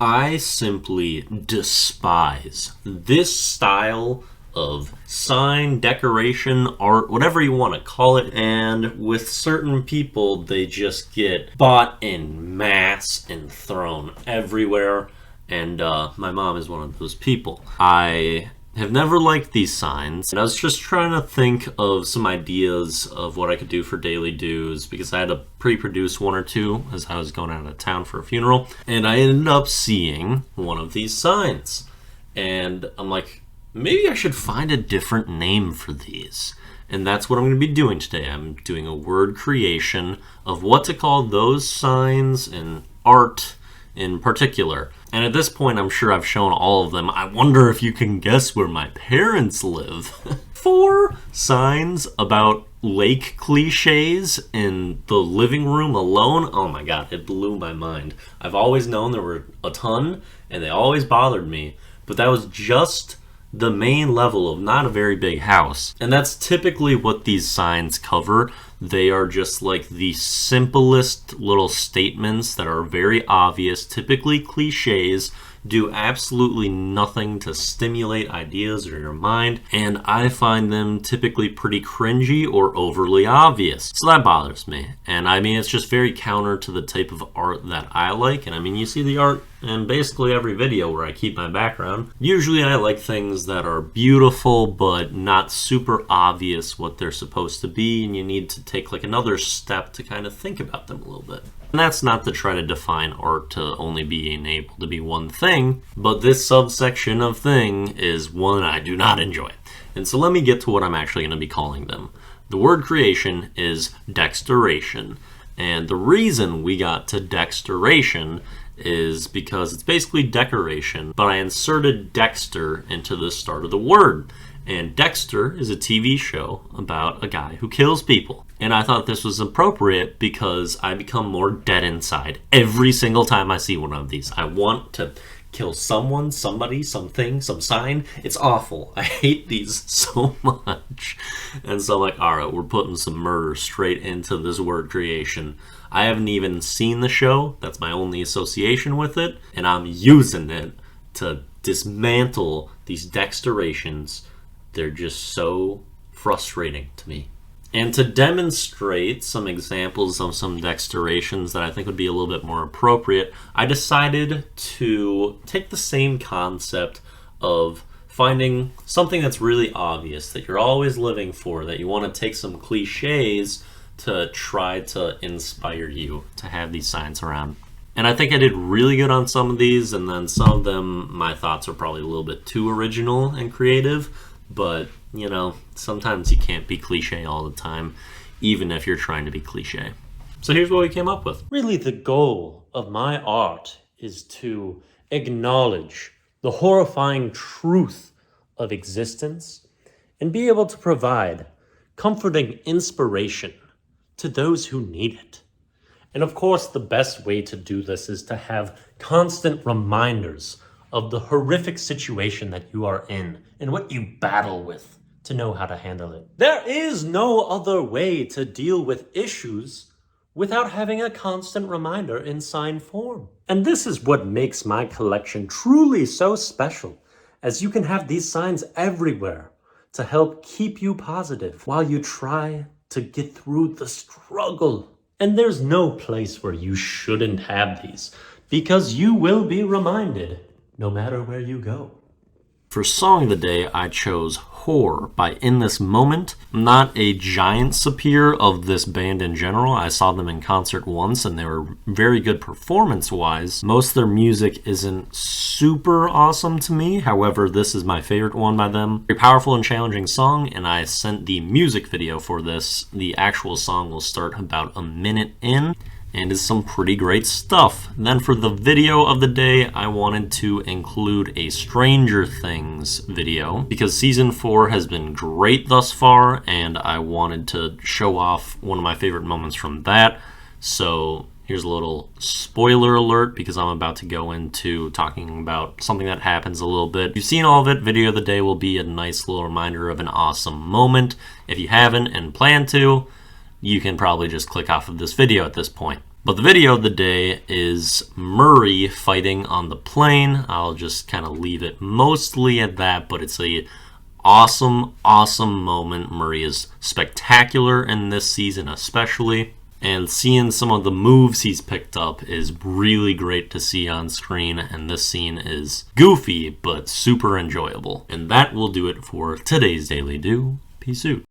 I simply despise this style of sign, decoration, art, whatever you want to call it. And with certain people, they just get bought en masse and thrown everywhere. And my mom is one of those people. I have never liked these signs. And I was just trying to think of some ideas of what I could do for daily dues because I had to pre-produce one or two as I was going out of town for a funeral. And I ended up seeing one of these signs. And I'm like, maybe I should find a different name for these. And that's what I'm going to be doing today. I'm doing a word creation of what to call those signs and art in particular. And at this point, I'm sure I've shown all of them. I wonder if you can guess where my parents live. 4 signs about lake cliches in the living room alone. Oh my god, it blew my mind. I've always known there were a ton, and they always bothered me. But that was just the main level of not a very big house. And that's typically what these signs cover. They are just like the simplest little statements that are very obvious, typically cliches, do absolutely nothing to stimulate ideas or your mind, and I find them typically pretty cringy or overly obvious. So that bothers me. And I mean, it's just very counter to the type of art that I like. And I mean, you see the art in basically every video where I keep my background. Usually I like things that are beautiful but not super obvious what they're supposed to be, and you need to take like another step to kind of think about them a little bit. And that's not to try to define art to only being able to be one thing, but this subsection of thing is one I do not enjoy. And so let me get to what I'm actually going to be calling them. The word creation is Dexteration. And the reason we got to Dexteration is because it's basically decoration, but I inserted Dexter into the start of the word. And Dexter is a TV show about a guy who kills people. And I thought this was appropriate because I become more dead inside every single time I see one of these. I want to kill someone, somebody, something, some sign. It's awful. I hate these so much. And so I'm like, all right, we're putting some murder straight into this word creation. I haven't even seen the show. That's my only association with it. And I'm using it to dismantle these Dexterations. They're just so frustrating to me. And to demonstrate some examples of some Dexterations that I think would be a little bit more appropriate, I decided to take the same concept of finding something that's really obvious, that you're always living for, that you want to take some cliches to try to inspire you to have these signs around. And I think I did really good on some of these, and then some of them, my thoughts are probably a little bit too original and creative. But, you know, sometimes you can't be cliche all the time, even if you're trying to be cliche. So here's what we came up with. Really, the goal of my art is to acknowledge the horrifying truth of existence and be able to provide comforting inspiration to those who need it. And of course, the best way to do this is to have constant reminders of the horrific situation that you are in and what you battle with to know how to handle it. There is no other way to deal with issues without having a constant reminder in sign form. And this is what makes my collection truly so special, as you can have these signs everywhere to help keep you positive while you try to get through the struggle. And there's no place where you shouldn't have these, because you will be reminded no matter where you go. For Song of the Day, I chose Whore by In This Moment. I'm not a giant supporter of this band in general. I saw them in concert once and they were very good performance-wise. Most of their music isn't super awesome to me. However, this is my favorite one by them. Very powerful and challenging song, and I sent the music video for this. The actual song will start about a minute in, and is some pretty great stuff. Then for the video of the day, I wanted to include a Stranger Things video because season 4 has been great thus far, and I wanted to show off one of my favorite moments from that. So here's a little spoiler alert because I'm about to go into talking about something that happens a little bit. If you've seen all of it, video of the day will be a nice little reminder of an awesome moment. If you haven't and plan to, you can probably just click off of this video at this point. But the video of the day is Murray fighting on the plane. I'll just kind of leave it mostly at that, but it's a awesome moment. Murray is spectacular in this season especially, and seeing some of the moves he's picked up is really great to see on screen, and this scene is goofy but super enjoyable. And that will do it for today's Daily Do. Peace out.